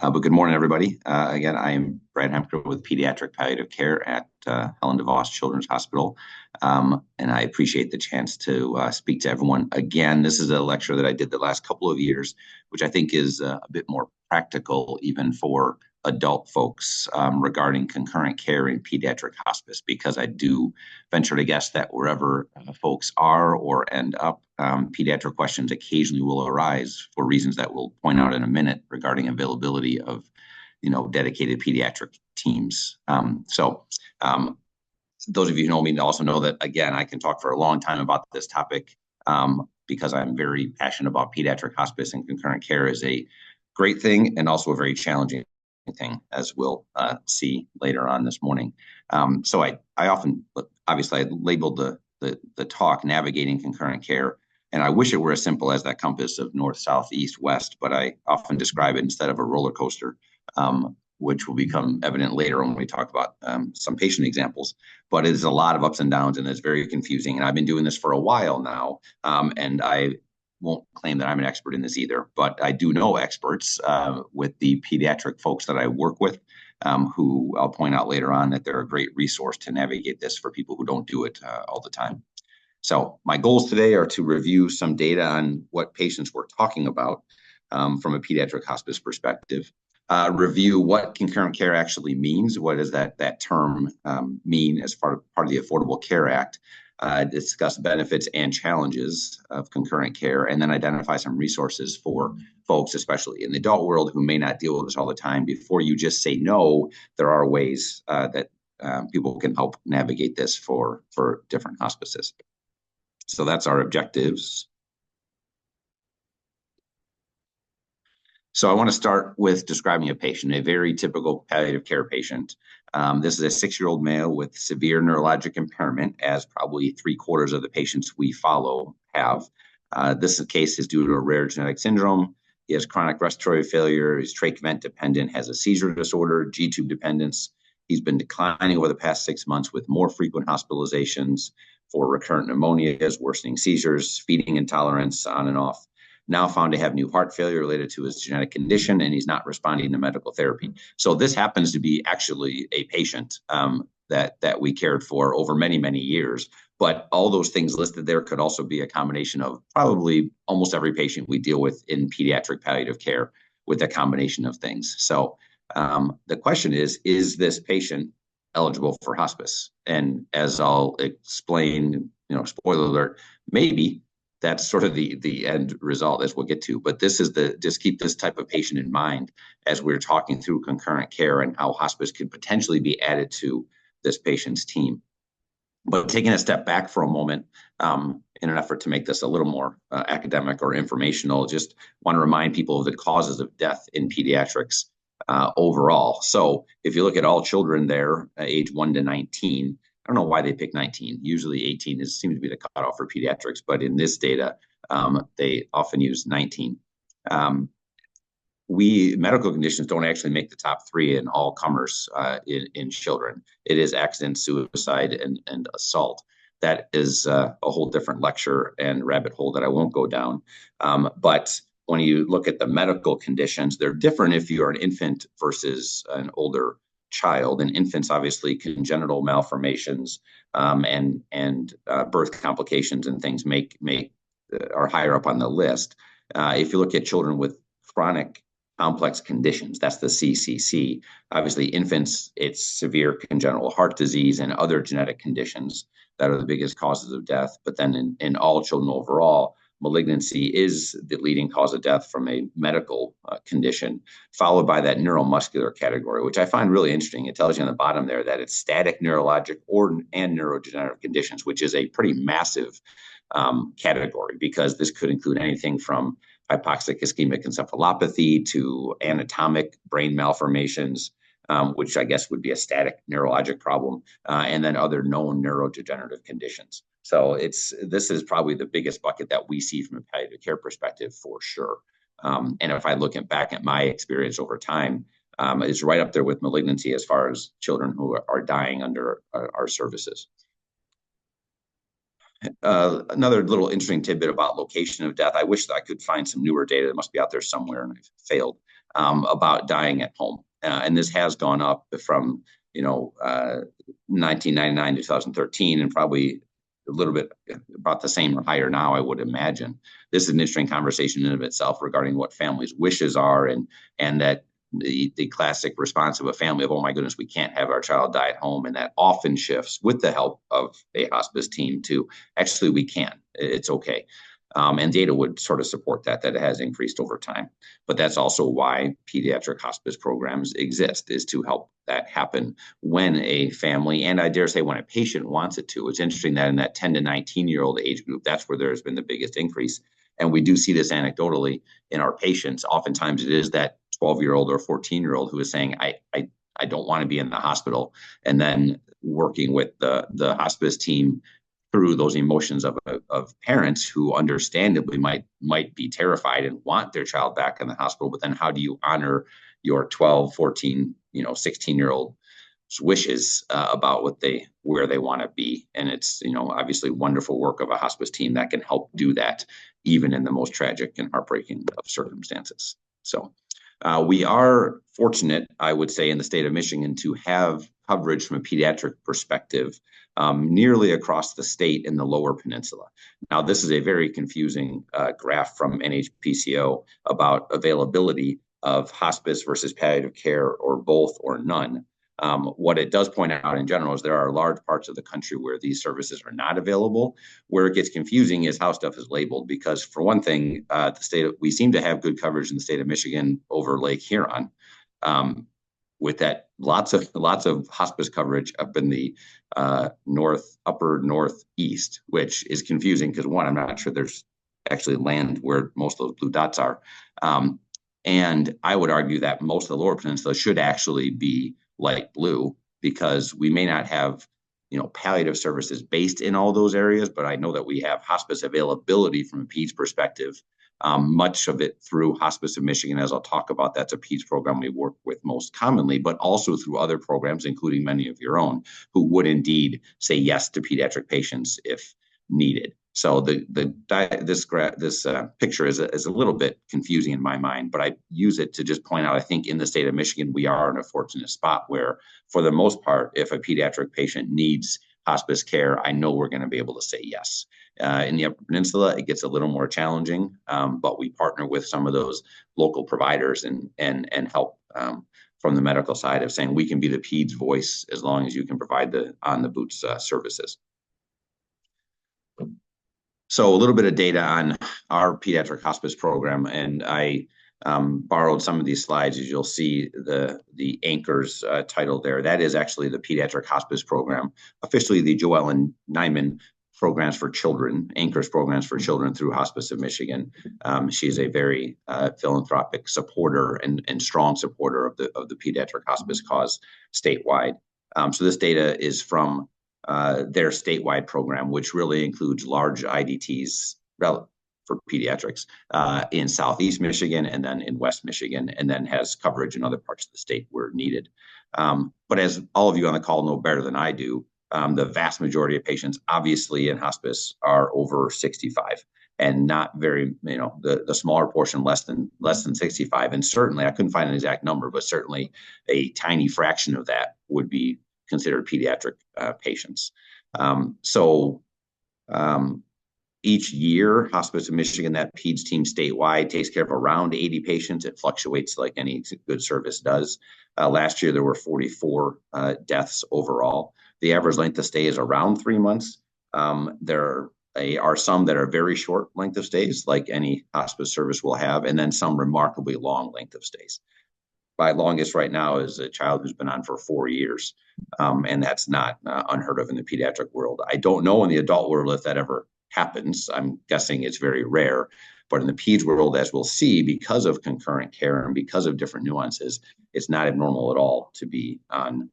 But good morning, everybody. Again, I am Brad Hemker with Pediatric Palliative Care at Helen DeVos Children's Hospital. And I appreciate the chance to speak to everyone again. This is a lecture that I did the last couple of years, which I think is a bit more practical even for adult folks regarding concurrent care in pediatric hospice, because I do venture to guess that wherever folks are or end up, pediatric questions occasionally will arise for reasons that we'll point out in a minute regarding availability of, dedicated pediatric teams. Those of you who know me also know that, again, I can talk for a long time about this topic because I'm very passionate about pediatric hospice, and concurrent care is a great thing and also a very challenging thing, as we'll see later on this morning. So I often, obviously, I labeled the talk Navigating Concurrent Care, and I wish it were as simple as that compass of north, south, east, west, but I often describe it instead of a roller coaster, which will become evident later when we talk about some patient examples. But it is a lot of ups and downs, and it's very confusing. And I've been doing this for a while now, and I won't claim that I'm an expert in this either, but I do know experts with the pediatric folks that I work with, who I'll point out later on that they're a great resource to navigate this for people who don't do it all the time. So my goals today are to review some data on what patients we're talking about from a pediatric hospice perspective, review what concurrent care actually means. What does that term mean as part of the Affordable Care Act? Discuss benefits and challenges of concurrent care, and then identify some resources for folks, especially in the adult world, who may not deal with this all the time. Before you just say no, there are ways that people can help navigate this for different hospices. So that's our objectives. So I want to start with describing a patient, a very typical palliative care patient. This is a 6-year-old male with severe neurologic impairment, as probably 3/4 of the patients we follow have. This case is due to a rare genetic syndrome. He has chronic respiratory failure. He's trach vent dependent, has a seizure disorder, G-tube dependence. He's been declining over the past 6 months with more frequent hospitalizations for recurrent pneumonias, worsening seizures, feeding intolerance, on and off. Now found to have new heart failure related to his genetic condition, and he's not responding to medical therapy. So this happens to be actually a patient that we cared for over many, many years. But all those things listed there could also be a combination of probably almost every patient we deal with in pediatric palliative care, with a combination of things. So the question is this patient eligible for hospice? And as I'll explain, spoiler alert, maybe. That's sort of the end result, as we'll get to. But this is just keep this type of patient in mind as we're talking through concurrent care and how hospice could potentially be added to this patient's team. But taking a step back for a moment, in an effort to make this a little more academic or informational, just want to remind people of the causes of death in pediatrics overall. So if you look at all children there, age 1 to 19, I don't know why they pick 19. Usually 18 seems to be the cutoff for pediatrics, but in this data, they often use 19. Medical conditions don't actually make the top 3 in all comers in children. It is accident, suicide, and assault. That is a whole different lecture and rabbit hole that I won't go down. But when you look at the medical conditions, they're different if you're an infant versus an older child. And infants, obviously, congenital malformations and birth complications and things are higher up on the list. If you look at children with chronic complex conditions, that's the CCC. Obviously, infants, it's severe congenital heart disease and other genetic conditions that are the biggest causes of death. But then in all children overall, malignancy is the leading cause of death from a medical condition, followed by that neuromuscular category, which I find really interesting. It tells you on the bottom there that it's static neurologic and neurodegenerative conditions, which is a pretty massive category, because this could include anything from hypoxic ischemic encephalopathy to anatomic brain malformations, which I guess would be a static neurologic problem, and then other known neurodegenerative conditions. So this is probably the biggest bucket that we see from a palliative care perspective, for sure. And if I look back at my experience over time, it's right up there with malignancy as far as children who are dying under our services. Another little interesting tidbit about location of death. I wish that I could find some newer data that must be out there somewhere, and I've failed. about dying at home. And this has gone up from 1999 to 2013, and probably a little bit about the same or higher now, I would imagine. This is an interesting conversation in of itself regarding what families' wishes are, and that the classic response of a family of, oh my goodness, we can't have our child die at home. And that often shifts with the help of a hospice team to actually we can, it's okay. And data would sort of support that it has increased over time. But that's also why pediatric hospice programs exist, is to help that happen when a family, and I dare say when a patient wants it to. It's interesting that in that 10 to 19-year-old age group, that's where there's been the biggest increase. And we do see this anecdotally in our patients. Oftentimes it is that 12-year-old or 14-year-old who is saying, I don't want to be in the hospital. And then working with the hospice team through those emotions of parents who understandably might be terrified and want their child back in the hospital. But then how do you honor your 12, 14, 16-year-old wishes about where they want to be? And it's, obviously wonderful work of a hospice team that can help do that, even in the most tragic and heartbreaking of circumstances. So we are fortunate, I would say, in the state of Michigan to have coverage from a pediatric perspective nearly across the state in the Lower Peninsula. Now, this is a very confusing graph from NHPCO about availability of hospice versus palliative care, or both or none. What it does point out in general is there are large parts of the country where these services are not available. Where it gets confusing is how stuff is labeled, because for one thing, we seem to have good coverage in the state of Michigan over Lake Huron. With that, lots of hospice coverage up in the upper northeast, which is confusing because, one, I'm not sure there's actually land where most of those blue dots are. And I would argue that most of the Lower Peninsula should actually be light blue, because we may not have palliative services based in all those areas, but I know that we have hospice availability from a PEDS perspective. Much of it through Hospice of Michigan, as I'll talk about. That's a PEDS program we work with most commonly, but also through other programs, including many of your own, who would indeed say yes to pediatric patients if needed. So this picture is a little bit confusing in my mind, but I use it to just point out, I think in the state of Michigan, we are in a fortunate spot where, for the most part, if a pediatric patient needs hospice care, I know we're going to be able to say yes. In the Upper Peninsula, it gets a little more challenging, but we partner with some of those local providers and help from the medical side of saying we can be the PEDS voice as long as you can provide the on-the-boots services. So a little bit of data on our pediatric hospice program, and I borrowed some of these slides. As you'll see, the anchors title there, that is actually the pediatric hospice program, officially the Joellen Nyman programs for children, anchors programs for children through Hospice of Michigan. She is a very philanthropic supporter and strong supporter of the pediatric hospice cause statewide. So this data is from their statewide program, which really includes large IDTs for pediatrics in Southeast Michigan and then in West Michigan, and then has coverage in other parts of the state where needed. But as all of you on the call know better than I do, the vast majority of patients, obviously, in hospice are over 65, and not very, the smaller portion less than 65. And certainly, I couldn't find an exact number, but certainly a tiny fraction of that would be considered pediatric patients. Each year, Hospice of Michigan, that PEDS team statewide, takes care of around 80 patients. It fluctuates like any good service does. Last year, there were 44 deaths overall. The average length of stay is around 3 months. There are some that are very short length of stays, like any hospice service will have, and then some remarkably long length of stays. My longest right now is a child who's been on for 4 years, and that's not unheard of in the pediatric world. I don't know in the adult world if that ever happens. I'm guessing it's very rare. But in the PEDS world, as we'll see, because of concurrent care and because of different nuances, it's not abnormal at all to be on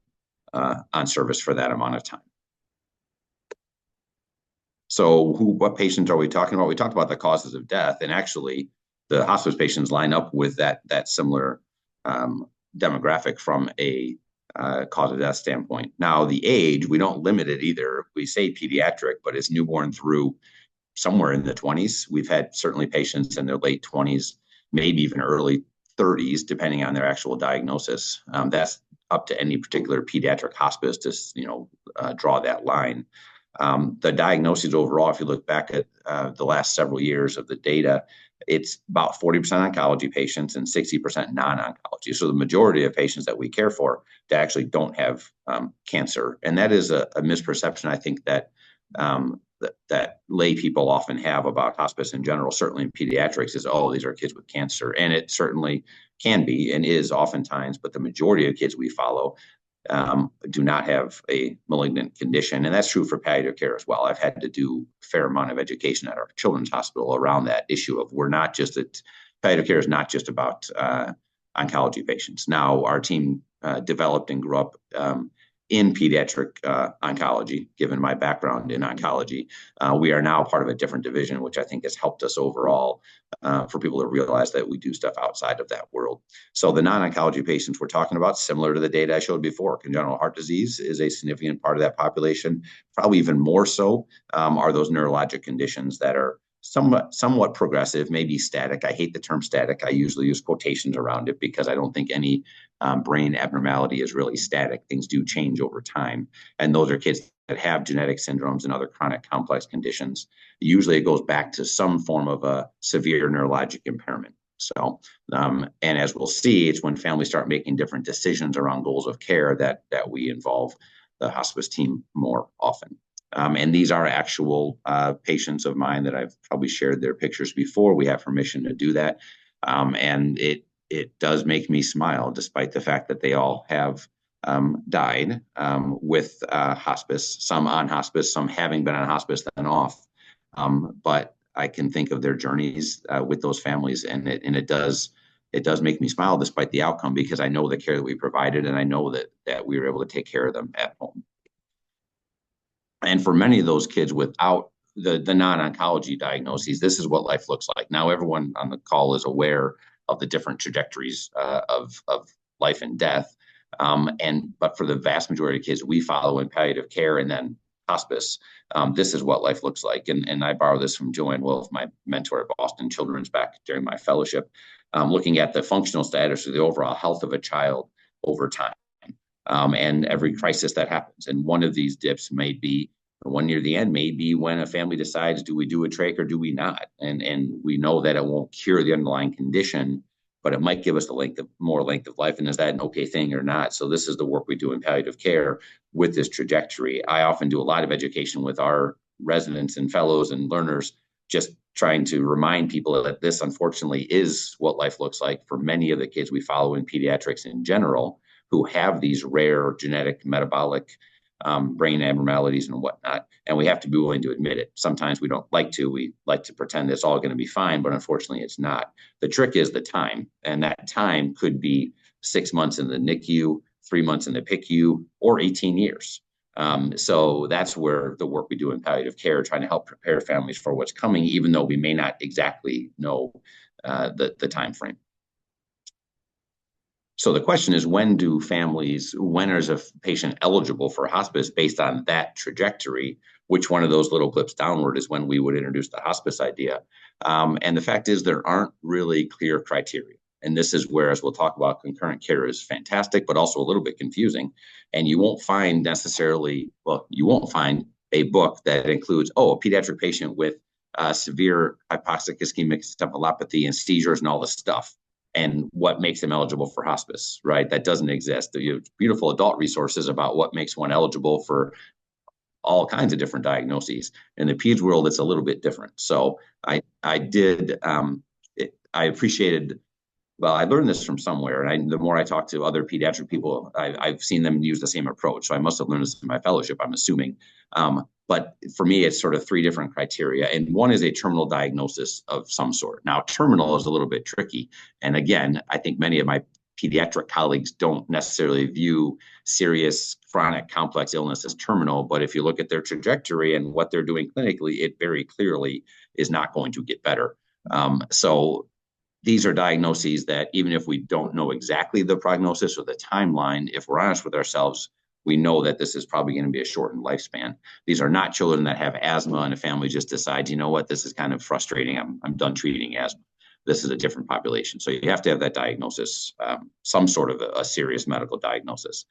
service for that amount of time. So what patients are we talking about? We talked about the causes of death, and actually the hospice patients line up with that similar demographic from a cause of death standpoint. Now, the age, we don't limit it either. We say pediatric, but it's newborn through somewhere in the 20s. We've had certainly patients in their late 20s, maybe even early 30s, depending on their actual diagnosis. That's up to any particular pediatric hospice to, draw that line. The diagnoses overall, if you look back at the last several years of the data, it's about 40% oncology patients and 60% non-oncology. So the majority of patients that we care for that actually don't have cancer. And that is a misperception, I think, that lay people often have about hospice in general, certainly in pediatrics, is, oh, these are kids with cancer. And it certainly can be and is oftentimes, but the majority of kids we follow do not have a malignant condition. And that's true for palliative care as well. I've had to do a fair amount of education at our children's hospital around that issue of palliative care is not just about oncology patients. Now, our team developed and grew up in pediatric oncology, given my background in oncology. We are now part of a different division, which I think has helped us overall for people to realize that we do stuff outside of that world. So the non-oncology patients we're talking about, similar to the data I showed before, congenital heart disease is a significant part of that population. Probably even more so are those neurologic conditions that are somewhat progressive, maybe static. I hate the term static. I usually use quotations around it because I don't think any brain abnormality is really static. Things do change over time. And those are kids that have genetic syndromes and other chronic complex conditions. Usually it goes back to some form of a severe neurologic impairment. So, and as we'll see, it's when families start making different decisions around goals of care that we involve the hospice team more often. And these are actual patients of mine that I've probably shared their pictures before. We have permission to do that. And it does make me smile, despite the fact that they all have died with hospice, some on hospice, some having been on hospice, then off. But I can think of their journeys with those families, and it does make me smile despite the outcome, because I know the care that we provided, and I know that we were able to take care of them at home. And for many of those kids without the non-oncology diagnoses, this is what life looks like. Now, everyone on the call is aware of the different trajectories of life and death. But for the vast majority of kids we follow in palliative care and then hospice, this is what life looks like. And I borrow this from Joanne Wolf, my mentor at Boston Children's back during my fellowship, looking at the functional status or the overall health of a child over time. And every crisis that happens. And one of these dips may be, one near the end, may be when a family decides, do we do a trach or do we not? And we know that it won't cure the underlying condition, but it might give us more length of life. And is that an okay thing or not? So this is the work we do in palliative care with this trajectory. I often do a lot of education with our residents and fellows and learners, just trying to remind people that this, unfortunately, is what life looks like for many of the kids we follow in pediatrics in general, who have these rare genetic metabolic brain abnormalities and whatnot. And we have to be willing to admit it. Sometimes we don't like to. We like to pretend it's all going to be fine, but unfortunately it's not. The trick is the time. And that time could be 6 months in the NICU, 3 months in the PICU, or 18 years. So that's where the work we do in palliative care, trying to help prepare families for what's coming, even though we may not exactly know the time frame. So the question is, when is a patient eligible for hospice based on that trajectory? Which one of those little clips downward is when we would introduce the hospice idea? And the fact is, there aren't really clear criteria. And this is where, as we'll talk about, concurrent care is fantastic, but also a little bit confusing. And you won't find a book that includes, a pediatric patient with severe hypoxic ischemic encephalopathy and seizures and all this stuff, and what makes them eligible for hospice, right? That doesn't exist. There are beautiful adult resources about what makes one eligible for all kinds of different diagnoses. In the peds world, it's a little bit different. So I appreciated, well, I learned this from somewhere, and the more I talk to other pediatric people, I've seen them use the same approach. So I must have learned this in my fellowship, I'm assuming. But for me, it's sort of 3 different criteria. And one is a terminal diagnosis of some sort. Now, terminal is a little bit tricky. And again, I think many of my pediatric colleagues don't necessarily view serious chronic complex illness as terminal. But if you look at their trajectory and what they're doing clinically, it very clearly is not going to get better. So these are diagnoses that, even if we don't know exactly the prognosis or the timeline, if we're honest with ourselves, we know that this is probably going to be a shortened lifespan. These are not children that have asthma and a family just decides, you know what, this is kind of frustrating. I'm done treating asthma. this is a different population. So you have to have that diagnosis, some sort of a serious medical diagnosis.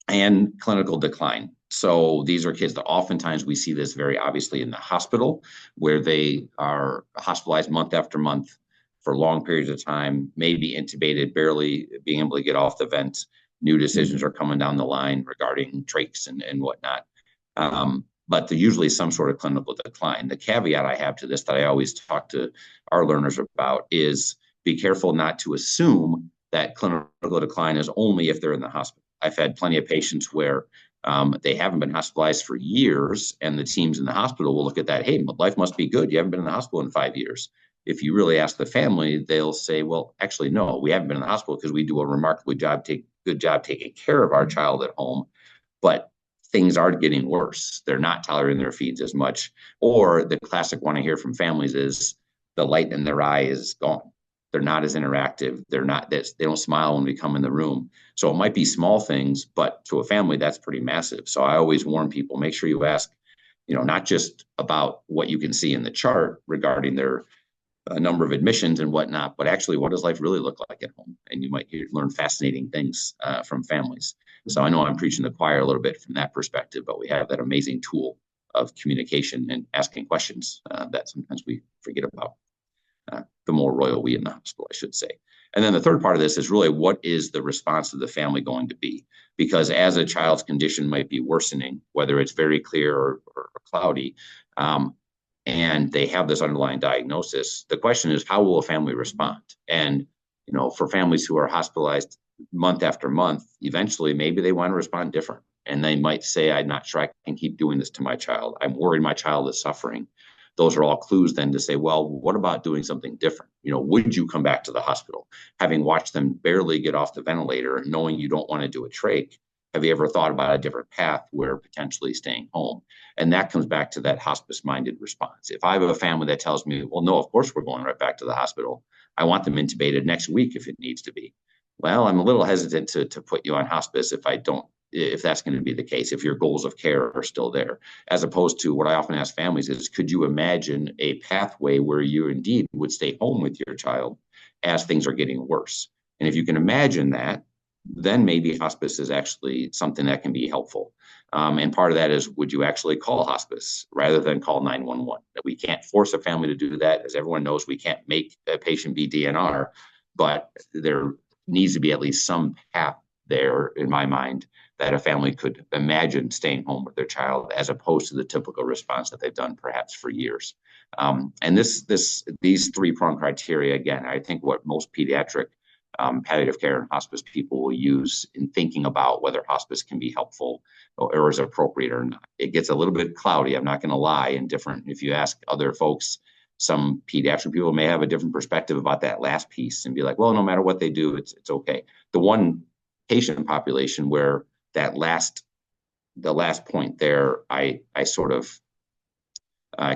And clinical decline. So these are kids that oftentimes we see this very obviously in the hospital, where they are hospitalized month after month for long periods of time, maybe intubated, barely being able to get off the vent. New decisions are coming down the line regarding trachs and whatnot. But there's usually some sort of clinical decline. The caveat I have to this that I always talk to our learners about is be careful not to assume that clinical decline is only if they're in the hospital. I've had plenty of patients where they haven't been hospitalized for years, and the teams in the hospital will look at that. Hey, life must be good. You haven't been in the hospital in 5 years. If you really ask the family, they'll say, well, actually, no, we haven't been in the hospital because we do a remarkably good job taking care of our child at home. But things are getting worse. They're not tolerating their feeds as much. Or the classic one I hear from families is the light in their eye is gone. They're not as interactive. They don't smile when we come in the room. So it might be small things, but to a family, that's pretty massive. So I always warn people, make sure you ask, not just about what you can see in the chart regarding their number of admissions and whatnot, but actually what does life really look like at home? And you might learn fascinating things from families. So I know I'm preaching to the choir a little bit from that perspective, but we have that amazing tool of communication and asking questions that sometimes we forget about. The more royal we in the hospital, I should say. And then the third part of this is really what is the response of the family going to be? Because as a child's condition might be worsening, whether it's very clear or cloudy, and they have this underlying diagnosis, the question is, how will a family respond? And, for families who are hospitalized month after month, eventually maybe they want to respond different. And they might say, I'm not sure I can keep doing this to my child. I'm worried my child is suffering. Those are all clues then to say, well, what about doing something different? Would you come back to the hospital? Having watched them barely get off the ventilator, knowing you don't want to do a trach, have you ever thought about a different path where potentially staying home? And that comes back to that hospice-minded response. If I have a family that tells me, well, no, of course we're going right back to the hospital. I want them intubated next week if it needs to be. Well, I'm a little hesitant to put you on hospice if that's going to be the case, if your goals of care are still there, as opposed to what I often ask families is, could you imagine a pathway where you indeed would stay home with your child as things are getting worse? And if you can imagine that, then maybe hospice is actually something that can be helpful. And part of that is, would you actually call hospice rather than call 911? We can't force a family to do that. As everyone knows, we can't make a patient be DNR, but there needs to be at least some path there, in my mind, that a family could imagine staying home with their child, as opposed to the typical response that they've done perhaps for years. And these three-pronged criteria, again, I think what most pediatric palliative care and hospice people will use in thinking about whether hospice can be helpful or is appropriate or not. It gets a little bit cloudy, I'm not going to lie, and different. If you ask other folks, some pediatric people may have a different perspective about that last piece and be like, well, no matter what they do, it's okay. The one patient population where the last point there, I sort of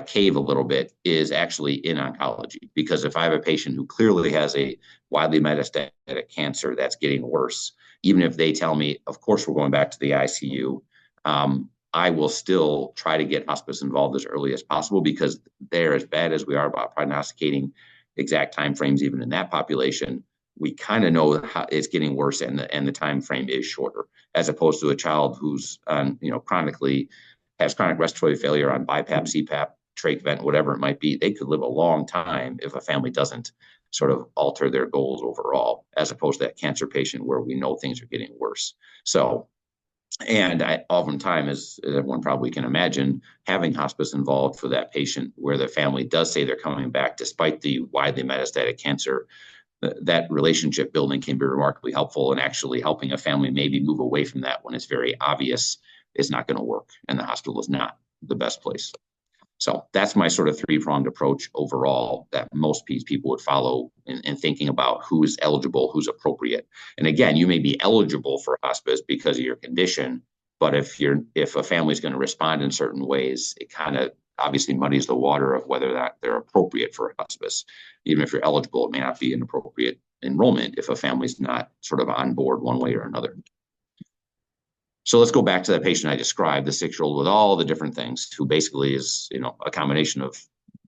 cave a little bit is actually in oncology, because if I have a patient who clearly has a widely metastatic cancer that's getting worse, even if they tell me, of course, we're going back to the ICU, I will still try to get hospice involved as early as possible, because they're, as bad as we are about prognosticating exact timeframes, even in that population, we kind of know how it's getting worse, and the time frame is shorter, as opposed to a child who's chronically has chronic respiratory failure on BiPAP, CPAP, trach vent, whatever it might be. They could live a long time if a family doesn't sort of alter their goals overall, as opposed to that cancer patient where we know things are getting worse. So, and oftentimes, as everyone probably can imagine, having hospice involved for that patient where the family does say they're coming back despite the widely metastatic cancer, that relationship building can be remarkably helpful in actually helping a family maybe move away from that when it's very obvious it's not going to work and the hospital is not the best place. So that's my sort of three-pronged approach overall that most people would follow in thinking about who's eligible, who's appropriate. And again, you may be eligible for hospice because of your condition, but if a family is going to respond in certain ways, it kind of obviously muddies the water of whether that they're appropriate for hospice. Even if you're eligible, it may not be an appropriate enrollment if a family's not sort of on board one way or another. So let's go back to that patient I described, the 6-year-old with all the different things, who basically is, a combination of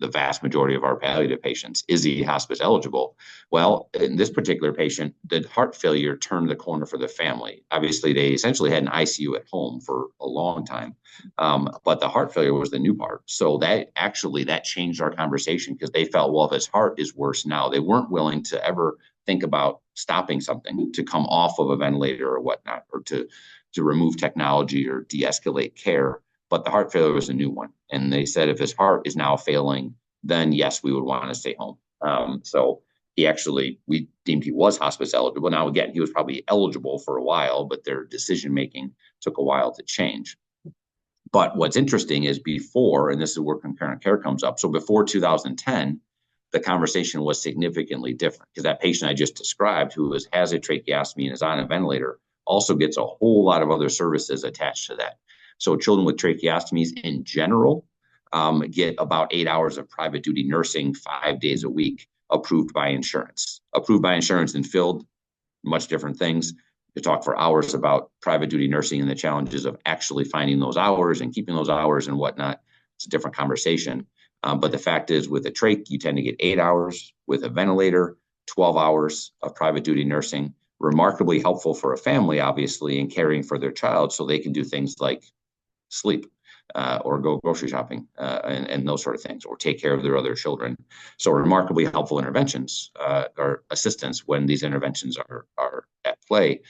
the vast majority of our palliative patients. Is he hospice eligible? Well, in this particular patient, the heart failure turned the corner for the family. Obviously, they essentially had an ICU at home for a long time, but the heart failure was the new part. So that changed our conversation, because they felt, well, if his heart is worse now, they weren't willing to ever think about stopping something to come off of a ventilator or whatnot, or to remove technology or de-escalate care. But the heart failure was a new one. And they said, if his heart is now failing, then yes, we would want to stay home. So we deemed he was hospice eligible. Now, again, he was probably eligible for a while, but their decision-making took a while to change. But what's interesting is before, and this is where concurrent care comes up. So before 2010, the conversation was significantly different, because that patient I just described, who has a tracheostomy and is on a ventilator, also gets a whole lot of other services attached to that. So children with tracheostomies in general get about 8 hours of private duty nursing 5 days a week, approved by insurance. Approved by insurance and filled, much different things. To talk for hours about private duty nursing and the challenges of actually finding those hours and keeping those hours and whatnot. It's a different conversation. But the fact is, with a trach, you tend to get 8 hours. With a ventilator, 12 hours of private duty nursing. Remarkably helpful for a family, obviously, in caring for their child, so they can do things like sleep or go grocery shopping and those sort of things, or take care of their other children. So remarkably helpful interventions or assistance when these interventions are at play.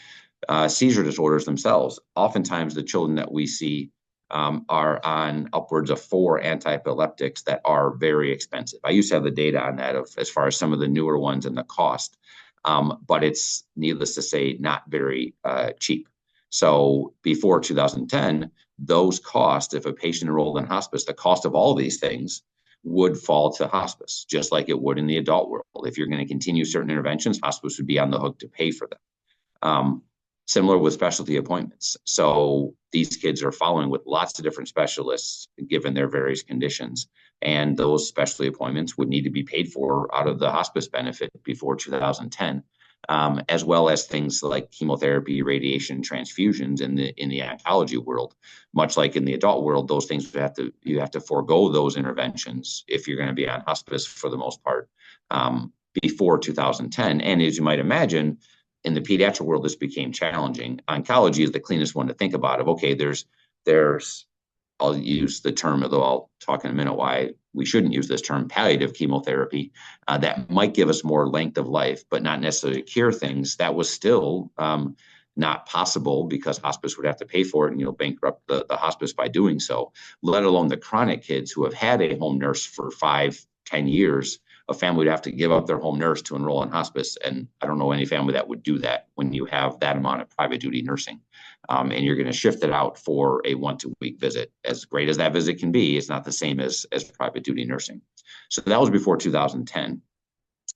Seizure disorders themselves, oftentimes the children that we see are on upwards of 4 antiepileptics that are very expensive. I used to have the data on that as far as some of the newer ones and the cost, but it's, needless to say, not very cheap. So before 2010, those costs, if a patient enrolled in hospice, the cost of all these things would fall to hospice, just like it would in the adult world. If you're going to continue certain interventions, hospice would be on the hook to pay for them. Similar with specialty appointments. So these kids are following with lots of different specialists given their various conditions. And those specialty appointments would need to be paid for out of the hospice benefit before 2010, as well as things like chemotherapy, radiation, transfusions in the oncology world. Much like in the adult world, those things you have to forego those interventions if you're going to be on hospice for the most part before 2010. And as you might imagine, in the pediatric world, this became challenging. Oncology is the cleanest one to think about. I'll use the term, although I'll talk in a minute why we shouldn't use this term, palliative chemotherapy, that might give us more length of life, but not necessarily cure things. That was still not possible, because hospice would have to pay for it, and bankrupt the hospice by doing so, let alone the chronic kids who have had a home nurse for 5-10 years. A family would have to give up their home nurse to enroll in hospice. And I don't know any family that would do that when you have that amount of private duty nursing. And you're going to shift it out for a 1-2 week visit. As great as that visit can be, it's not the same as private duty nursing. So that was before 2010.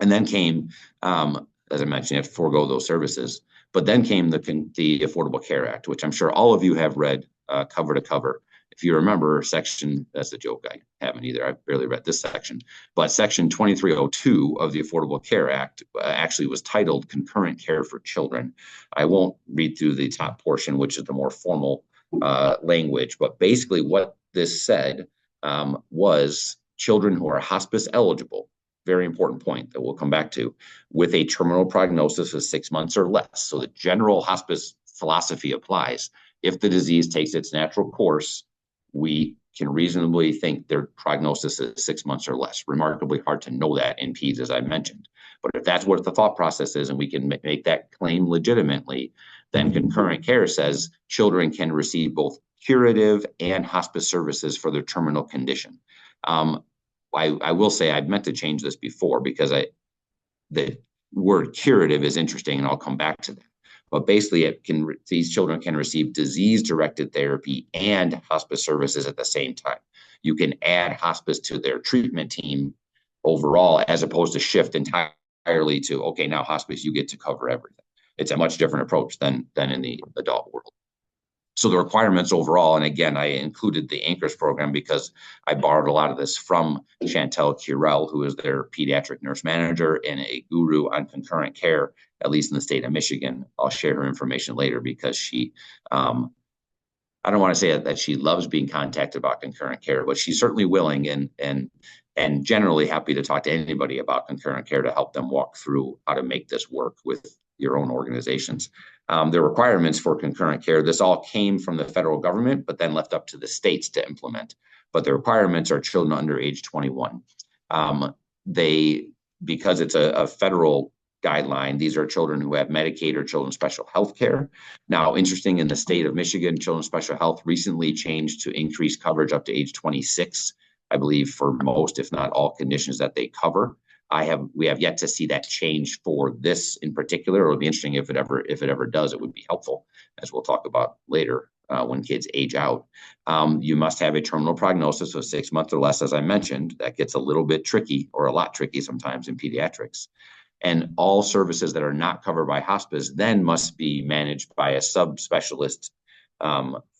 And then came, as I mentioned, you have to forego those services. But then came the Affordable Care Act, which I'm sure all of you have read cover to cover. If you remember section, that's a joke, I haven't either, I've barely read this section, but section 2302 of the Affordable Care Act actually was titled Concurrent Care for Children. I won't read through the top portion, which is the more formal language, but basically what this said was children who are hospice eligible, very important point that we'll come back to, with a terminal prognosis of 6 months or less. So the general hospice philosophy applies. If the disease takes its natural course, we can reasonably think their prognosis is 6 months or less. Remarkably hard to know that in peds, as I mentioned. But if that's what the thought process is, and we can make that claim legitimately, then concurrent care says children can receive both curative and hospice services for their terminal condition. I will say I'd meant to change this before, because the word curative is interesting, and I'll come back to that. But basically, these children can receive disease-directed therapy and hospice services at the same time. You can add hospice to their treatment team overall, as opposed to shift entirely to, okay, now hospice, you get to cover everything. It's a much different approach than in the adult world. So the requirements overall, and again, I included the Anchors program because I borrowed a lot of this from Chantel Curel, who is their pediatric nurse manager and a guru on concurrent care, at least in the state of Michigan. I'll share her information later, because she, I don't want to say that she loves being contacted about concurrent care, but she's certainly willing. And and generally happy to talk to anybody about concurrent care to help them walk through how to make this work with your own organizations. The requirements for concurrent care, this all came from the federal government, but then left up to the states to implement. But the requirements are children under age 21. Because it's a federal guideline, these are children who have Medicaid or children's special health care. Now, interesting, in the state of Michigan, children's special health recently changed to increase coverage up to age 26, I believe, for most, if not all, conditions that they cover. We have yet to see that change for this in particular. It'll be interesting if it ever does. It would be helpful, as we'll talk about later. When kids age out, you must have a terminal prognosis of 6 months or less, as I mentioned. That gets a little bit tricky, or a lot tricky sometimes, in pediatrics. And all services that are not covered by hospice then must be managed by a subspecialist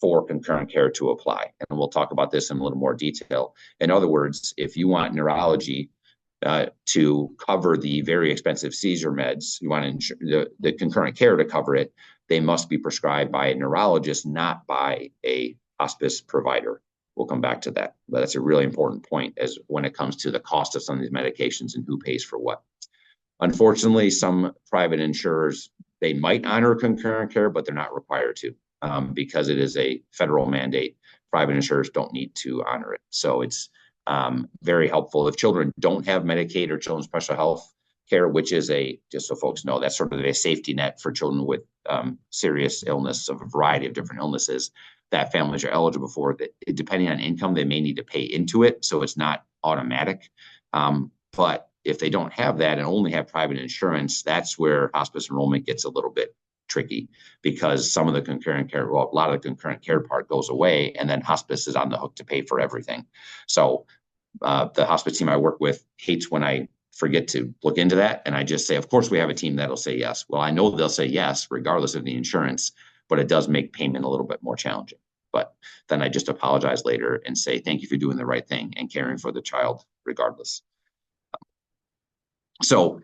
for concurrent care to apply. And we'll talk about this in a little more detail. In other words, if you want neurology to cover the very expensive seizure meds, you want the concurrent care to cover it, they must be prescribed by a neurologist, not by a hospice provider. We'll come back to that, but that's a really important point as when it comes to the cost of some of these medications and who pays for what. Unfortunately, some private insurers, they might honor concurrent care, but they're not required to because it is a federal mandate. Private insurers don't need to honor it. So it's very helpful if children don't have Medicaid or children's special health care, which is just so folks know, that's sort of a safety net for children with serious illness of a variety of different illnesses that families are eligible for. That, depending on income, they may need to pay into it, so it's not automatic. But if they don't have that and only have private insurance, that's where hospice enrollment gets a little bit tricky, because some of the concurrent care, well, a lot of the concurrent care part goes away, and then hospice is on the hook to pay for everything. So the hospice team I work with hates when I forget to look into that, and I just say, of course, we have a team that'll say yes. Well, I know they'll say yes regardless of the insurance, but it does make payment a little bit more challenging. But then I just apologize later and say, thank you for doing the right thing and caring for the child regardless. So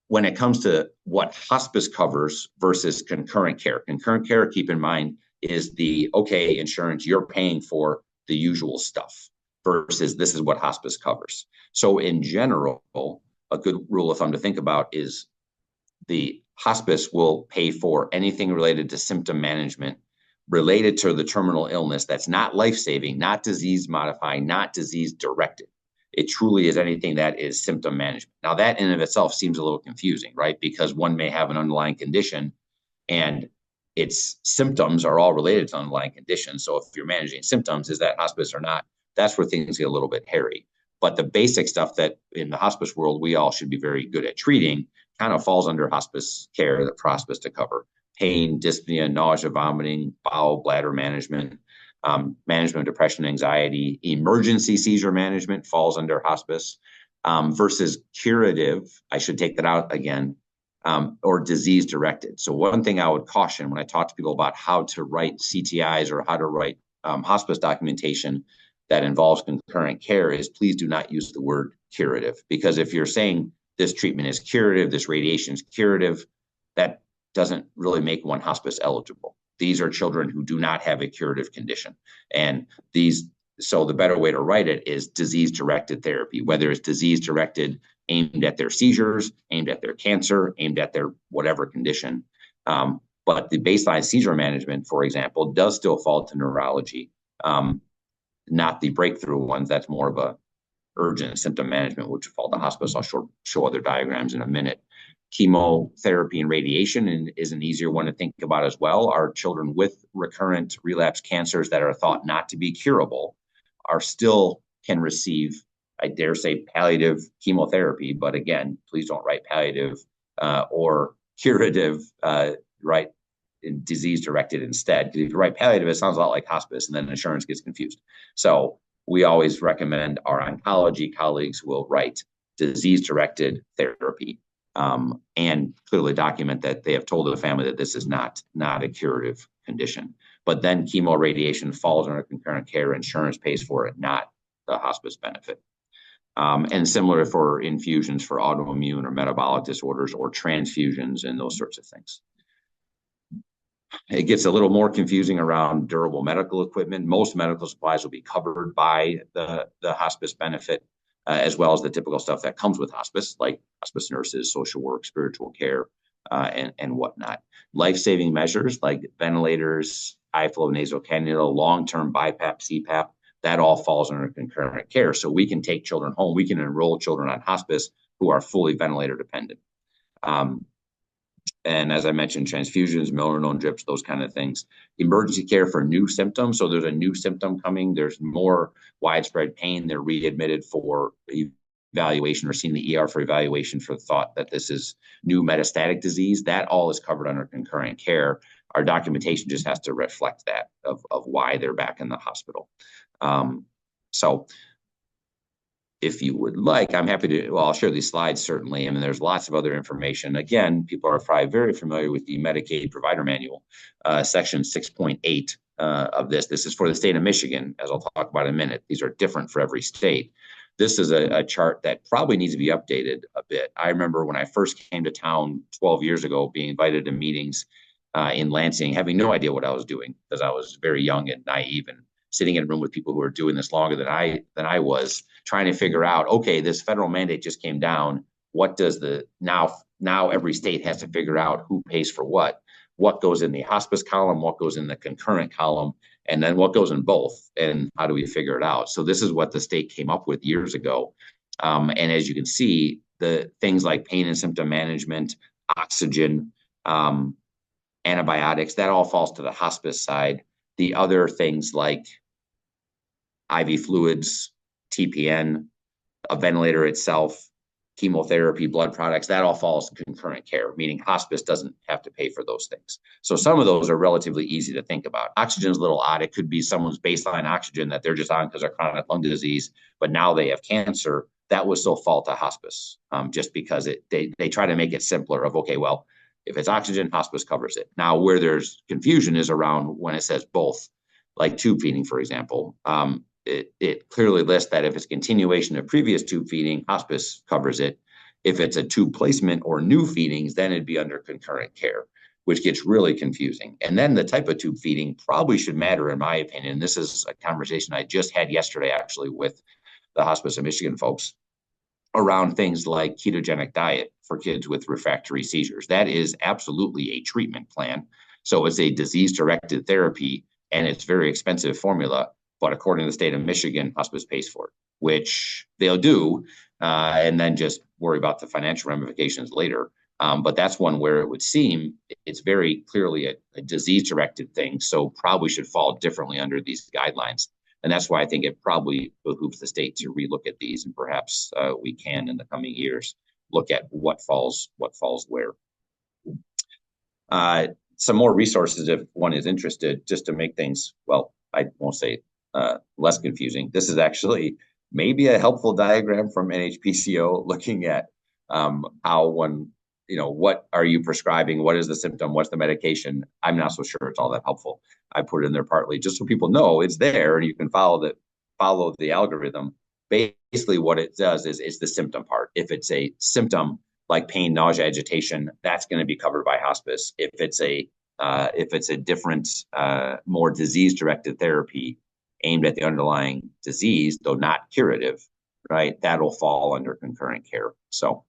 when it comes to what hospice covers versus concurrent care, keep in mind, is the, okay, insurance, you're paying for the usual stuff, versus this is what hospice covers. So in general, a good rule of thumb to think about is the hospice will pay for anything related to symptom management related to the terminal illness that's not life-saving, not disease-modifying, not disease-directed. It truly is anything that is symptom management. Now, that in and of itself seems a little confusing, right? Because one may have an underlying condition and its symptoms are all related to underlying conditions. So if you're managing symptoms, is that hospice or not? That's where things get a little bit hairy. But the basic stuff that in the hospice world we all should be very good at treating kind of falls under hospice care, the hospice to cover. Pain, dyspnea, nausea, vomiting, bowel, bladder management, management of depression, anxiety, emergency seizure management falls under hospice, versus curative, I should take that out again, or disease directed. So one thing I would caution when I talk to people about how to write CTIs or how to write hospice documentation that involves concurrent care is, please do not use the word curative, because if you're saying this treatment is curative, this radiation is curative, that doesn't really make one hospice eligible. These are children who do not have a curative condition. And so the better way to write it is disease-directed therapy, whether it's disease-directed aimed at their seizures, aimed at their cancer, aimed at their whatever condition. But the baseline seizure management, for example, does still fall to neurology, not the breakthrough ones. That's more of a urgent symptom management, which fall to hospice. I'll show other diagrams in a minute. Chemotherapy and radiation is an easier one to think about as well. Our children with recurrent relapse cancers that are thought not to be curable still can receive, I dare say, palliative chemotherapy. But again, please don't write palliative or curative, right? Disease directed instead. Because if you write palliative, it sounds a lot like hospice, and then insurance gets confused. So we always recommend our oncology colleagues will write disease directed therapy. And clearly document that they have told the family that this is not a curative condition. But then chemo radiation falls under concurrent care. Insurance pays for it, not the hospice benefit. And similar for infusions for autoimmune or metabolic disorders or transfusions and those sorts of things. It gets a little more confusing around durable medical equipment. Most medical supplies will be covered by the hospice benefit. as well as the typical stuff that comes with hospice, like hospice nurses, social work, spiritual care, and whatnot. Life-saving measures like ventilators, high flow nasal cannula, long-term BiPAP, CPAP, that all falls under concurrent care. So we can take children home. We can enroll children on hospice who are fully ventilator dependent. And as I mentioned, transfusions, milrinone drips, those kind of things. Emergency care for new symptoms. So there's a new symptom coming. There's more widespread pain. They're readmitted for evaluation or seen the ER for evaluation for the thought that this is new metastatic disease. That all is covered under concurrent care. Our documentation just has to reflect that of why they're back in the hospital. So if you would like, I'm happy to, well, I'll share these slides certainly. I mean, there's lots of other information. Again, people are probably very familiar with the Medicaid Provider Manual, section 6.8 of this. This is for the state of Michigan, as I'll talk about in a minute. These are different for every state. This is a chart that probably needs to be updated a bit. I remember when I first came to town 12 years ago, being invited to meetings in Lansing, having no idea what I was doing because I was very young and naive and sitting in a room with people who were doing this longer than I was, trying to figure out, okay, this federal mandate just came down. What does the now every state has to figure out who pays for what goes in the hospice column, what goes in the concurrent column, and then what goes in both, and how do we figure it out? So this is what the state came up with years ago. And as you can see, the things like pain and symptom management, oxygen, antibiotics, that all falls to the hospice side. The other things like IV fluids, TPN, a ventilator itself, chemotherapy, blood products, that all falls in concurrent care, meaning hospice doesn't have to pay for those things. So some of those are relatively easy to think about. Oxygen is a little odd. It could be someone's baseline oxygen that they're just on because of chronic lung disease, but now they have cancer. That would still fall to hospice, just because they try to make it simpler of, okay, well, if it's oxygen, hospice covers it. Now, where there's confusion is around when it says both, like tube feeding, for example. It clearly lists that if it's continuation of previous tube feeding, hospice covers it. If it's a tube placement or new feedings, then it'd be under concurrent care, which gets really confusing. And then the type of tube feeding probably should matter, in my opinion. This is a conversation I just had yesterday, actually, with the Hospice of Michigan folks around things like ketogenic diet for kids with refractory seizures. That is absolutely a treatment plan. So it's a disease-directed therapy, and it's very expensive formula. But according to the state of Michigan, hospice pays for it, which they'll do, and then just worry about the financial ramifications later. But that's one where it would seem it's very clearly a disease-directed thing, so probably should fall differently under these guidelines. And that's why I think it probably behooves the state to relook at these, and perhaps we can in the coming years look at what falls where. Some more resources if one is interested, just to make things, well, I won't say less confusing. This is actually maybe a helpful diagram from NHPCO looking at how one, what are you prescribing? What is the symptom? What's the medication? I'm not so sure it's all that helpful. I put it in there partly just so people know it's there and you can follow the algorithm. Basically what it does is it's the symptom part. If it's a symptom like pain, nausea, agitation, that's going to be covered by hospice. If it's a different, more disease-directed therapy aimed at the underlying disease, though not curative, right, that'll fall under concurrent care. So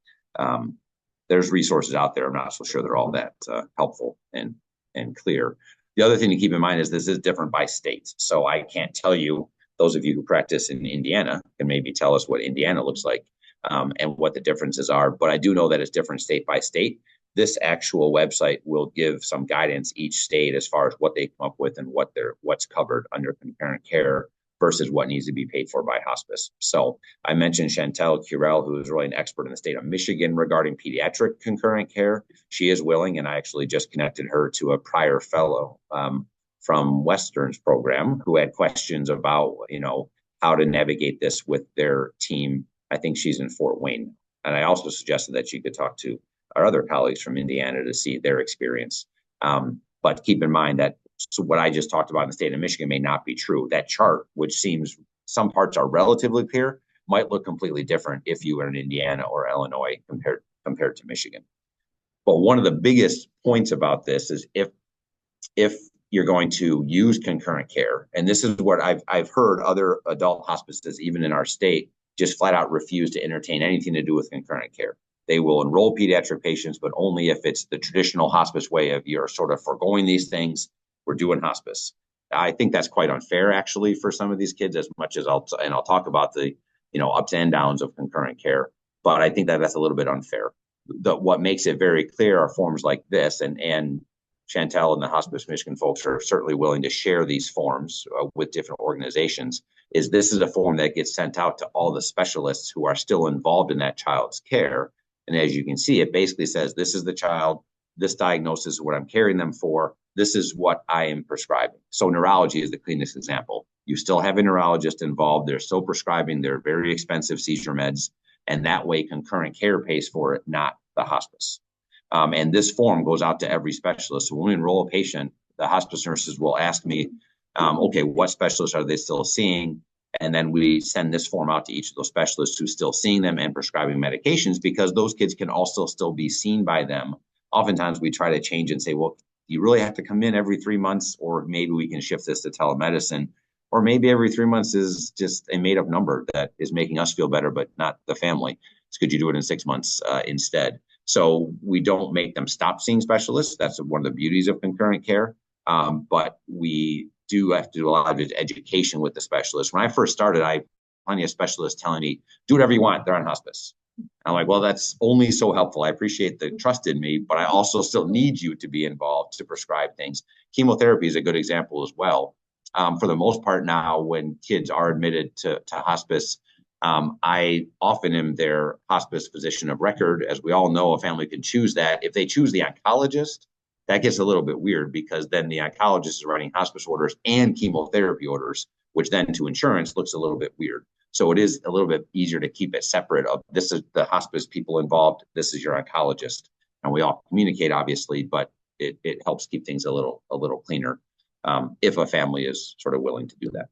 there's resources out there. I'm not so sure they're all that helpful and clear. The other thing to keep in mind is this is different by state. So I can't tell you, those of you who practice in Indiana can maybe tell us what Indiana looks like and what the differences are. But I do know that it's different state by state. This actual website will give some guidance each state as far as what they come up with and what's covered under concurrent care versus what needs to be paid for by hospice. So I mentioned Chantel Curel, who is really an expert in the state of Michigan regarding pediatric concurrent care. She is willing, and I actually just connected her to a prior fellow from Western's program who had questions about, how to navigate this with their team. I think she's in Fort Wayne. And I also suggested that she could talk to our other colleagues from Indiana to see their experience. But keep in mind that what I just talked about in the state of Michigan may not be true. That chart, which seems some parts are relatively clear, might look completely different if you were in Indiana or Illinois compared to Michigan. But one of the biggest points about this is if you're going to use concurrent care, and this is what I've heard other adult hospices, even in our state, just flat out refuse to entertain anything to do with concurrent care. They will enroll pediatric patients, but only if it's the traditional hospice way of you're sort of foregoing these things. We're doing hospice. I think that's quite unfair, actually, for some of these kids, as much as I'll talk about the ups and downs of concurrent care. But I think that that's a little bit unfair. What makes it very clear are forms like this, and Chantel and the Hospice Michigan folks are certainly willing to share these forms with different organizations. This is a form that gets sent out to all the specialists who are still involved in that child's care. And as you can see, it basically says, this is the child, this diagnosis is what I'm caring them for, this is what I am prescribing. So neurology is the cleanest example. You still have a neurologist involved. They're still prescribing their very expensive seizure meds. And that way concurrent care pays for it, not the hospice. And this form goes out to every specialist. So when we enroll a patient, the hospice nurses will ask me, okay, what specialists are they still seeing? And then we send this form out to each of those specialists who's still seeing them and prescribing medications, because those kids can also still be seen by them. Oftentimes we try to change and say, well, you really have to come in every 3 months, or maybe we can shift this to telemedicine, or maybe every 3 months is just a made up number that is making us feel better, but not the family. So could you do it in 6 months instead? So we don't make them stop seeing specialists. That's one of the beauties of concurrent care. But we do have to do a lot of education with the specialists. When I first started, I had plenty of specialists telling me, do whatever you want, they're on hospice. I'm like, well, that's only so helpful. I appreciate the trust in me, but I also still need you to be involved to prescribe things. Chemotherapy is a good example as well. For the most part now, when kids are admitted to hospice, I often am their hospice physician of record. As we all know, a family can choose that. If they choose the oncologist, that gets a little bit weird, because then the oncologist is writing hospice orders and chemotherapy orders, which then to insurance looks a little bit weird. So it is a little bit easier to keep it separate of, this is the hospice people involved, this is your oncologist. And we all communicate, obviously, but it helps keep things a little cleaner if a family is sort of willing to do that.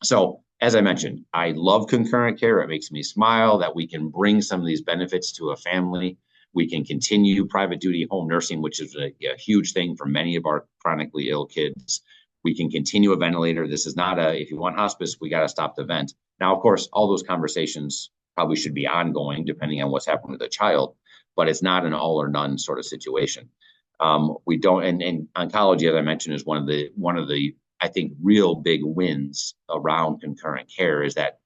So as I mentioned, I love concurrent care. It makes me smile that we can bring some of these benefits to a family. We can continue private duty home nursing, which is a huge thing for many of our chronically ill kids. We can continue a ventilator. This is not if you want hospice, we got to stop the vent. Now, of course, all those conversations probably should be ongoing depending on what's happening with the child, but it's not an all or none sort of situation. We don't, and oncology, as I mentioned, is one of the I think real big wins around concurrent care, is that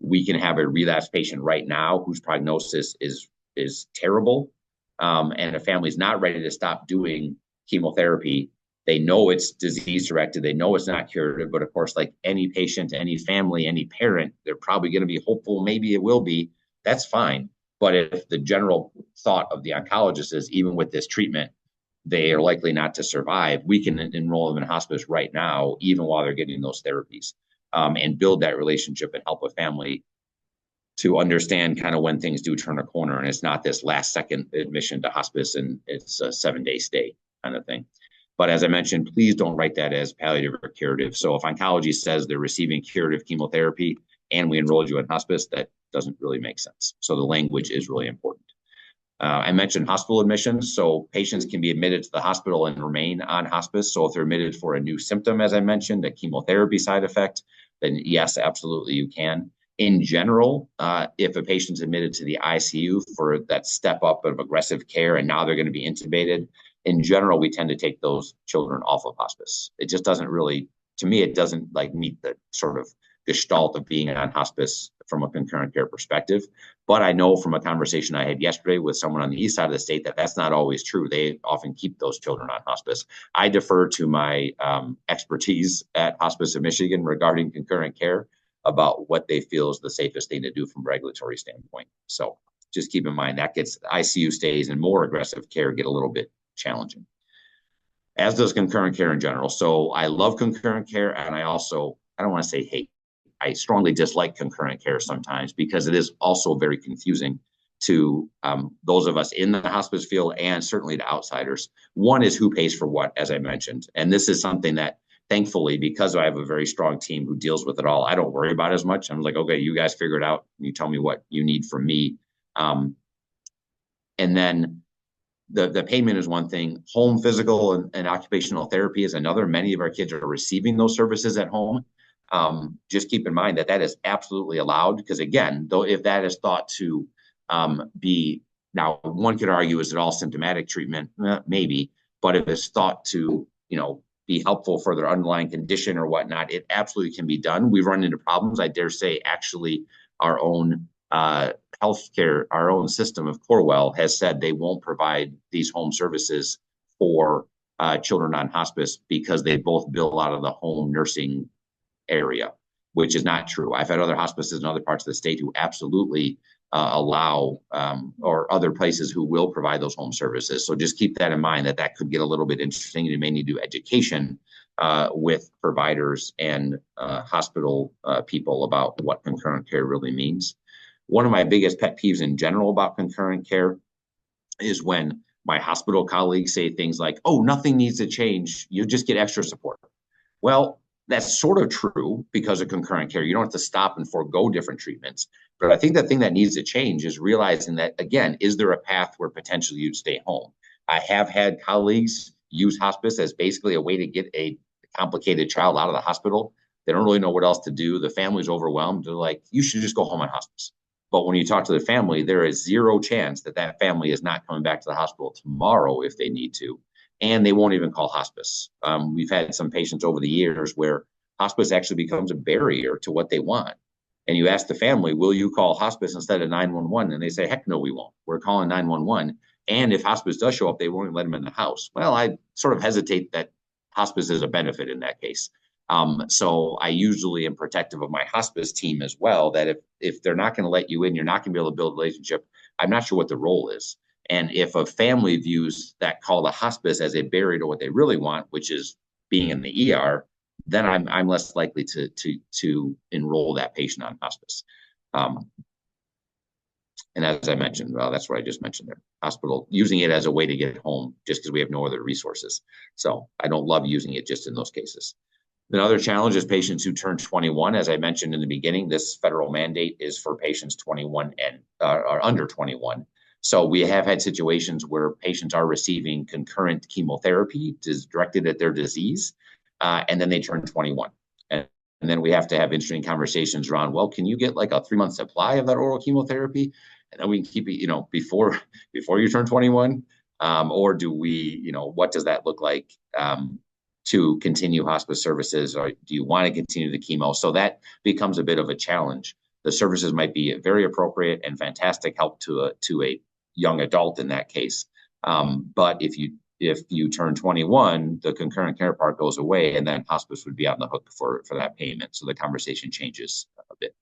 we can have a relapse patient right now whose prognosis is terrible, and a family's not ready to stop doing chemotherapy. They know it's disease directed. They know it's not curative, but of course, like any patient, any family, any parent, they're probably going to be hopeful. Maybe it will be. That's fine. But if the general thought of the oncologist is, even with this treatment, they are likely not to survive, we can enroll them in hospice right now, even while they're getting those therapies, and build that relationship and help a family to understand kind of when things do turn a corner, and it's not this last second admission to hospice and it's a 7-day stay kind of thing. But as I mentioned, please don't write that as palliative or curative. So if oncology says they're receiving curative chemotherapy and we enrolled you in hospice, that doesn't really make sense. So the language is really important. I mentioned hospital admissions. So patients can be admitted to the hospital and remain on hospice. So if they're admitted for a new symptom, as I mentioned, a chemotherapy side effect, then yes, absolutely you can. In general, if a patient's admitted to the ICU for that step up of aggressive care and now they're going to be intubated, in general, we tend to take those children off of hospice. It just doesn't really, to me, it doesn't like meet the sort of gestalt of being on hospice from a concurrent care perspective. But I know from a conversation I had yesterday with someone on the east side of the state that that's not always true. They often keep those children on hospice. I defer to my expertise at Hospice of Michigan regarding concurrent care about what they feel is the safest thing to do from a regulatory standpoint. So just keep in mind that gets ICU stays and more aggressive care get a little bit challenging, as does concurrent care in general. So I love concurrent care, and I don't want to say hate. I strongly dislike concurrent care sometimes because it is also very confusing to those of us in the hospice field and certainly to outsiders. One is who pays for what, as I mentioned. And this is something that, thankfully, because I have a very strong team who deals with it all, I don't worry about as much. I'm like, okay, you guys figure it out. You tell me what you need from me. And then the payment is one thing. Home physical and occupational therapy is another. Many of our kids are receiving those services at home. just keep in mind that that is absolutely allowed, because again, though, if that is thought to be, now one could argue, is it all symptomatic treatment? Maybe, but if it's thought to, be helpful for their underlying condition or whatnot, it absolutely can be done. We've run into problems. I dare say, actually, our own healthcare, our own system of Corewell has said they won't provide these home services for children on hospice because they both bill out of the home nursing area, which is not true. I've had other hospices in other parts of the state who absolutely allow, or other places who will provide those home services. So just keep that in mind, that that could get a little bit interesting. You may need to do education with providers and hospital people about what concurrent care really means. One of my biggest pet peeves in general about concurrent care is when my hospital colleagues say things like, oh, nothing needs to change, you just get extra support. Well, that's sort of true because of concurrent care. You don't have to stop and forego different treatments. But I think the thing that needs to change is realizing that, again, is there a path where potentially you'd stay home? I have had colleagues use hospice as basically a way to get a complicated child out of the hospital. They don't really know what else to do. The family's overwhelmed. They're like, you should just go home on hospice. But when you talk to the family, there is zero chance that that family is not coming back to the hospital tomorrow if they need to. And they won't even call hospice. We've had some patients over the years where hospice actually becomes a barrier to what they want. And you ask the family, will you call hospice instead of 911? And they say, heck no, we won't. We're calling 911. And if hospice does show up, they won't let them in the house. Well, I sort of hesitate that hospice is a benefit in that case. So I usually am protective of my hospice team as well, that if they're not going to let you in, you're not going to be able to build a relationship. I'm not sure what the role is. And if a family views that call to hospice as a barrier to what they really want, which is being in the ER, then I'm less likely to enroll that patient on hospice. And as I mentioned, well, that's what I just mentioned there. Hospital using it as a way to get home just because we have no other resources. So I don't love using it just in those cases. Another challenge is patients who turn 21. As I mentioned in the beginning, this federal mandate is for patients 21 and or under 21. So we have had situations where patients are receiving concurrent chemotherapy directed at their disease, and then they turn 21. And then we have to have interesting conversations around, well, can you get like a 3-month supply of that oral chemotherapy? And then we can keep it, before you turn 21, or do we, what does that look like to continue hospice services, or do you want to continue the chemo? So that becomes a bit of a challenge. The services might be very appropriate and fantastic help to a young adult in that case. But if you turn 21, the concurrent care part goes away, and then hospice would be on the hook for that payment. So the conversation changes a bit.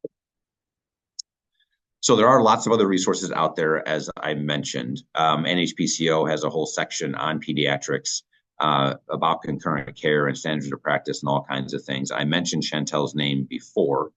So there are lots of other resources out there, as I mentioned. NHPCO has a whole section on pediatrics about concurrent care and standards of practice and all kinds of things. I mentioned Chantel's name before.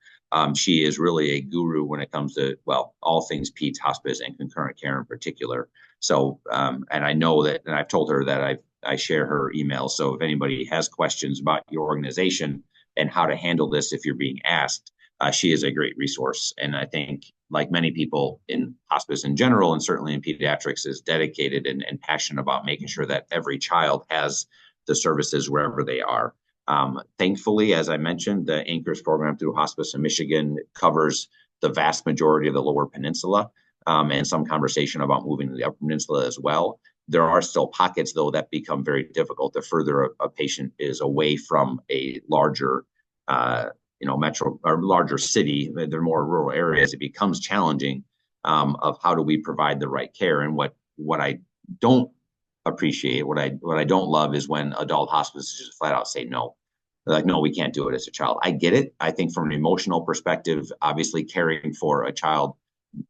She is really a guru when it comes to, well, all things peds, hospice, and concurrent care in particular. So, and I know that, and I've told her that I share her email. So if anybody has questions about your organization and how to handle this if you're being asked, she is a great resource. And I think, like many people in hospice in general, and certainly in pediatrics, is dedicated and passionate about making sure that every child has the services wherever they are. Thankfully, as I mentioned, the ANCHORS program through Hospice in Michigan covers the vast majority of the Lower Peninsula, and some conversation about moving to the Upper Peninsula as well. There are still pockets, though, that become very difficult the further a patient is away from a larger metro or larger city. They're more rural areas. It becomes challenging of how do we provide the right care. And what I don't appreciate, what I don't love, is when adult hospices just flat out say no. They're like, no, we can't do it as a child. I get it. I think from an emotional perspective, obviously caring for a child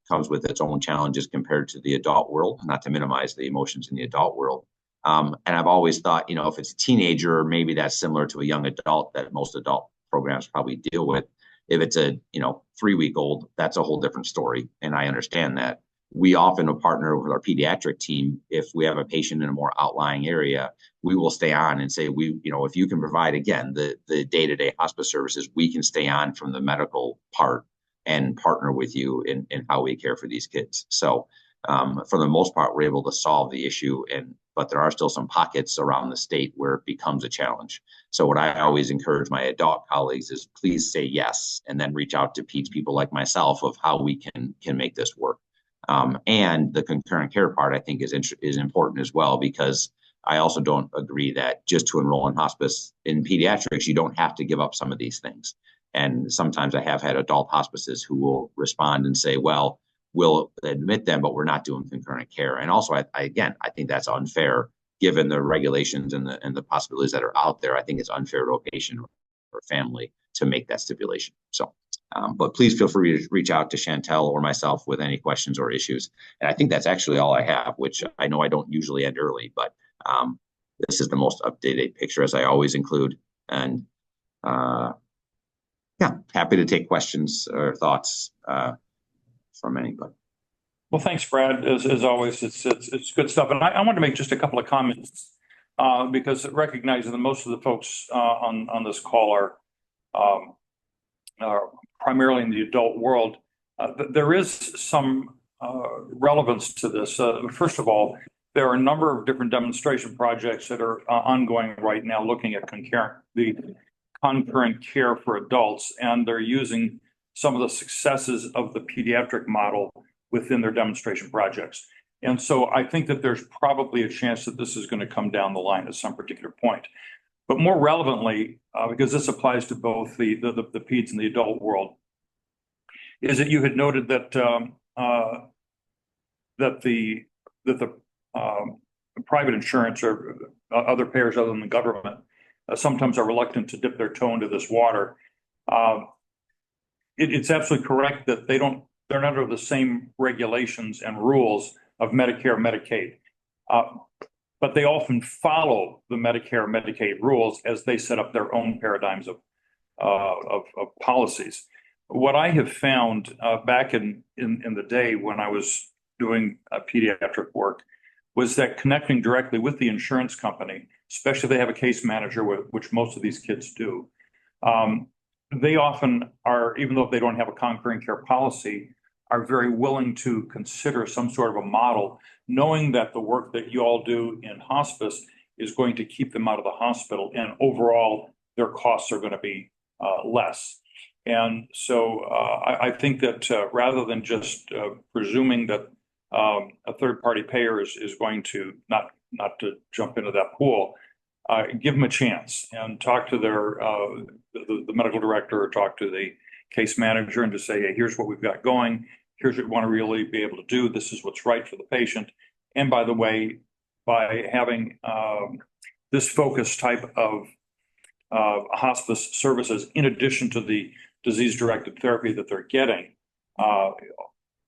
comes with its own challenges compared to the adult world, not to minimize the emotions in the adult world. And I've always thought, if it's a teenager, maybe that's similar to a young adult that most adult programs probably deal with. If it's a 3-week-old, that's a whole different story, and I understand that. We often will partner with our pediatric team. If we have a patient in a more outlying area, we will stay on and say, if you can provide, again, the day-to-day hospice services, we can stay on from the medical part and partner with you in how we care for these kids. So for the most part, we're able to solve the issue, but there are still some pockets around the state where it becomes a challenge. So what I always encourage my adult colleagues is please say yes, and then reach out to PEDS people like myself of how we can make this work. And the concurrent care part, I think, is important as well, because I also don't agree that just to enroll in hospice in pediatrics, you don't have to give up some of these things. And sometimes I have had adult hospices who will respond and say, well, we'll admit them, but we're not doing concurrent care. And also, I think that's unfair given the regulations and the possibilities that are out there. I think it's unfair to a patient or family to make that stipulation. So, but please feel free to reach out to Chantel or myself with any questions or issues. And I think that's actually all I have, which I know I don't usually end early, but this is the most updated picture, as I always include. And yeah, happy to take questions or thoughts from anybody. Well, thanks, Brad. As always, it's good stuff. And I want to make just a couple of comments because recognizing that most of the folks on this call are primarily in the adult world. There is some relevance to this. First of all, there are a number of different demonstration projects that are ongoing right now looking at concurrent care for adults, and they're using some of the successes of the pediatric model within their demonstration projects. And so I think that there's probably a chance that this is going to come down the line at some particular point. But more relevantly, because this applies to both the peds and the adult world, is that you had noted that the private insurance or other payers other than the government sometimes are reluctant to dip their toe into this water. It's absolutely correct that they're not under the same regulations and rules of Medicare, Medicaid, but they often follow the Medicare, Medicaid rules as they set up their own paradigms of policies. What I have found back in the day when I was doing pediatric work was that connecting directly with the insurance company, especially if they have a case manager, which most of these kids do, they often are, even though they don't have a concurrent care policy, are very willing to consider some sort of a model, knowing that the work that you all do in hospice is going to keep them out of the hospital, and overall their costs are going to be less. And so I think that rather than just presuming that a third-party payer is going to not to jump into that pool, give them a chance and talk to the medical director or talk to the case manager and to say, hey, here's what we've got going. Here's what we want to really be able to do. This is what's right for the patient. And by the way, by having this focused type of hospice services, in addition to the disease-directed therapy that they're getting,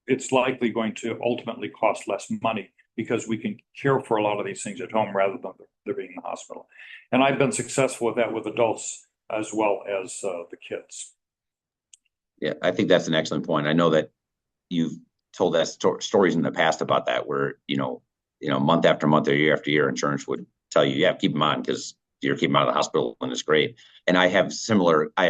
it's likely going to ultimately cost less money because we can care for a lot of these things at home rather than they're being in the hospital. And I've been successful with that with adults as well as the kids. Yeah, I think that's an excellent point. I know that you've told us stories in the past about that, where month after month or year after year, insurance would tell you, yeah, keep them on because you're keeping them out of the hospital and it's great. And I have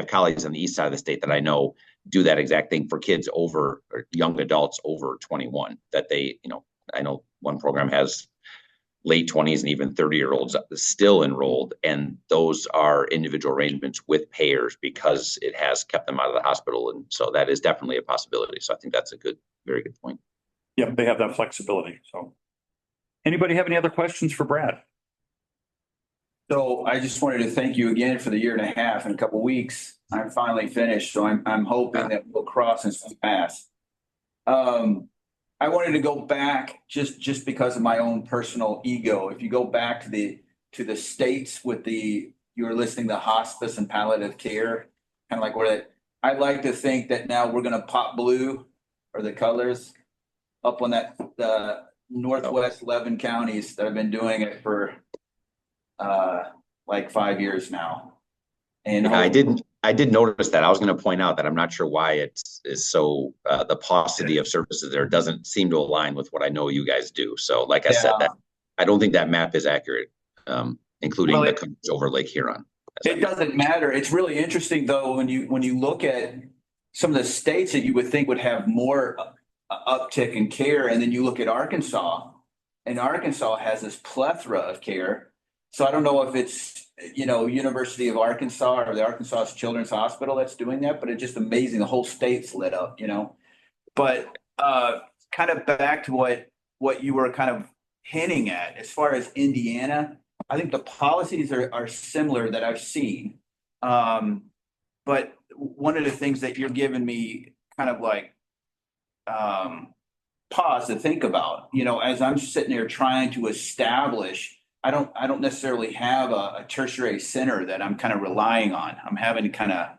colleagues on the east side of the state that I know do that exact thing for kids or young adults over 21, that they, I know one program has late 20s and even 30-year-olds still enrolled, and those are individual arrangements with payers because it has kept them out of the hospital. And so that is definitely a possibility. So I think that's a very good point. Yeah, they have that flexibility. So anybody have any other questions for Brad? So I just wanted to thank you again for the year and a half. In a couple of weeks, I'm finally finished. So I'm hoping that we'll cross and pass. I wanted to go back just because of my own personal ego. If you go back to the states with you were listing the hospice and palliative care, kind of like I'd like to think that now we're going to pop blue or the colors up on the Northwest 11 counties that have been doing it for like 5 years now. And yeah, I did notice that. I was going to point out that I'm not sure why it's so the paucity of services there doesn't seem to align with what I know you guys do. So like I said, that I don't think that map is accurate, including the coverage over Lake Huron. It doesn't matter. It's really interesting though when you look at some of the states that you would think would have more uptick in care, and then you look at Arkansas, And Arkansas has this plethora of care. So I don't know if it's, University of Arkansas or the Arkansas Children's Hospital that's doing that, but it's just amazing. The whole state's lit up, But kind of back to what you were kind of hinting at, as far as Indiana, I think the policies are similar that I've seen. But one of the things that you're giving me kind of like pause to think about, as I'm sitting there trying to establish, I don't necessarily have a tertiary center that I'm kind of relying on. I'm having to kind of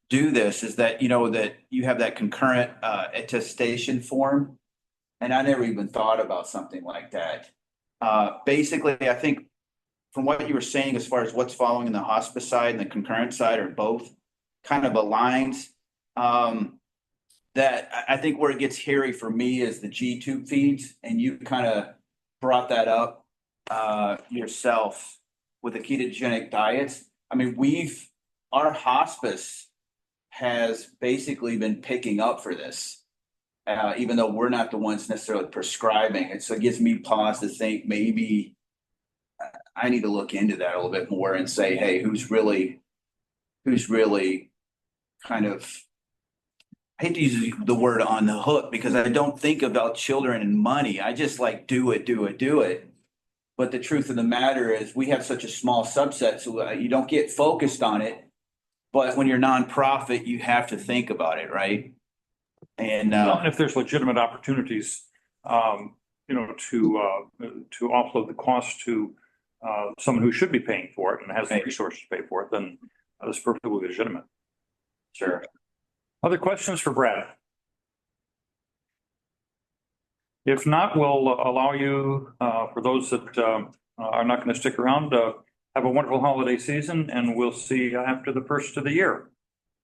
do this, is that, that you have that concurrent attestation form. And I never even thought about something like that. Basically, I think from what you were saying, as far as what's following in the hospice side and the concurrent side, are both kind of aligns. That I think where it gets hairy for me is the G-tube feeds, and you kind of brought that up yourself with the ketogenic diets. I mean, our hospice has basically been picking up for this, even though we're not the ones necessarily prescribing it. So it gives me pause to think maybe I need to look into that a little bit more and say, hey, who's really kind of, I hate to use the word on the hook, because I don't think about children and money. I just like do it. But the truth of the matter is we have such a small subset, so you don't get focused on it. But when you're nonprofit, you have to think about it, right? And if there's legitimate opportunities, to offload the cost to someone who should be paying for it and has the resources to pay for it, then that's perfectly legitimate. Sure. Other questions for Brad? If not, we'll allow you, for those that are not going to stick around, have a wonderful holiday season, and we'll see you after the first of the year.